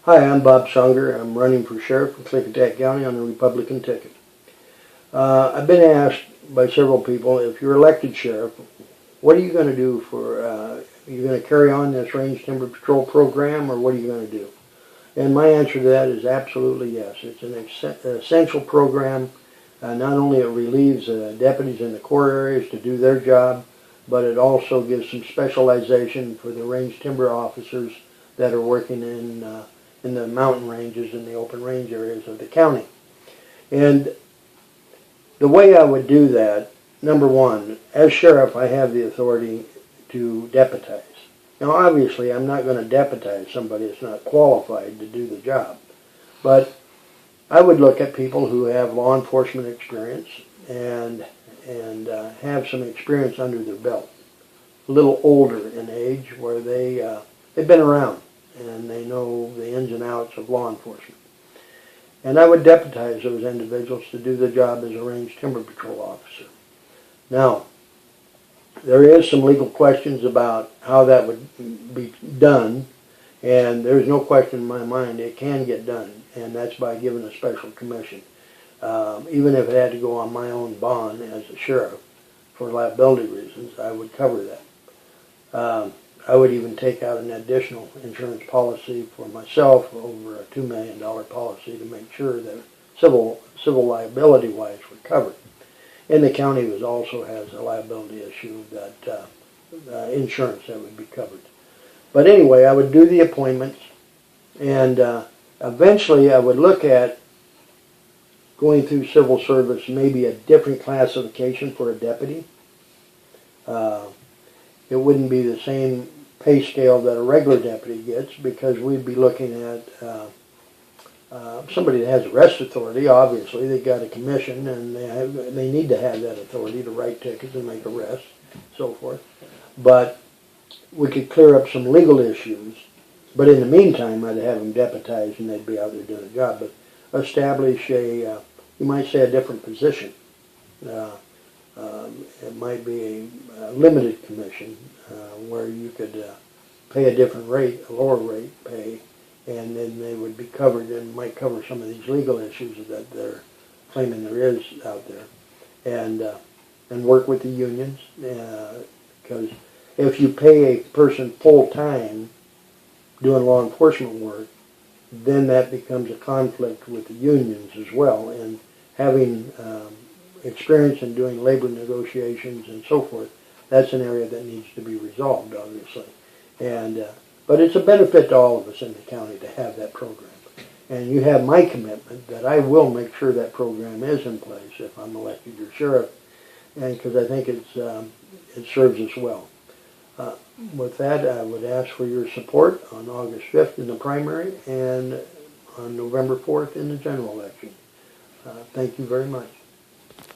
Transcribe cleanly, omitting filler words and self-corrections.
Hi, I'm Bob Sunger. I'm running for sheriff in Klickitat County on the Republican ticket. I've been asked by several people, if you're elected sheriff, what are you going to do for, are you going to carry on this range timber patrol program, or what are you going to do? And my answer to that is absolutely yes. It's an essential program. Not only it relieves deputies in the core areas to do their job, but it also gives some specialization for the range timber officers that are working in the mountain ranges and the open range areas of the county. And the way I would do that, number one, as sheriff, I have the authority to deputize. Now, obviously, I'm not going to deputize somebody that's not qualified to do the job, but I would look at people who have law enforcement experience and have some experience under their belt, a little older in age, where they've been around and they know the ins and outs of law enforcement. And I would deputize those individuals to do the job as a range timber patrol officer. Now, there is some legal questions about how that would be done, and there's no question in my mind it can get done, and that's by giving a special commission. Even if it had to go on my own bond as a sheriff for liability reasons, I would cover that. I would even take out an additional insurance policy for myself, over a $2 million policy, to make sure that civil liability-wise we're covered. And the county also has a liability issue that insurance that would be covered. But anyway, I would do the appointments, and eventually I would look at going through civil service, maybe a different classification for a deputy. It wouldn't be the same pay scale that a regular deputy gets, because we'd be looking at somebody that has arrest authority. Obviously, they got a commission, and they need to have that authority to write tickets and make arrests, so forth. But we could clear up some legal issues. But in the meantime, I'd have them deputized, and they'd be out there doing the job. But establish you might say, a different position. It might be a limited commission where you could pay a different rate, a lower rate pay, and then they would be covered and might cover some of these legal issues that they're claiming there is out there, and work with the unions, because if you pay a person full time doing law enforcement work, then that becomes a conflict with the unions as well, and having experience in doing labor negotiations and so forth, that's an area that needs to be resolved, obviously. But it's a benefit to all of us in the county to have that program. And you have my commitment that I will make sure that program is in place if I'm elected your sheriff, and because I think it serves us well. With that, I would ask for your support on August 5th in the primary and on November 4th in the general election. Thank you very much.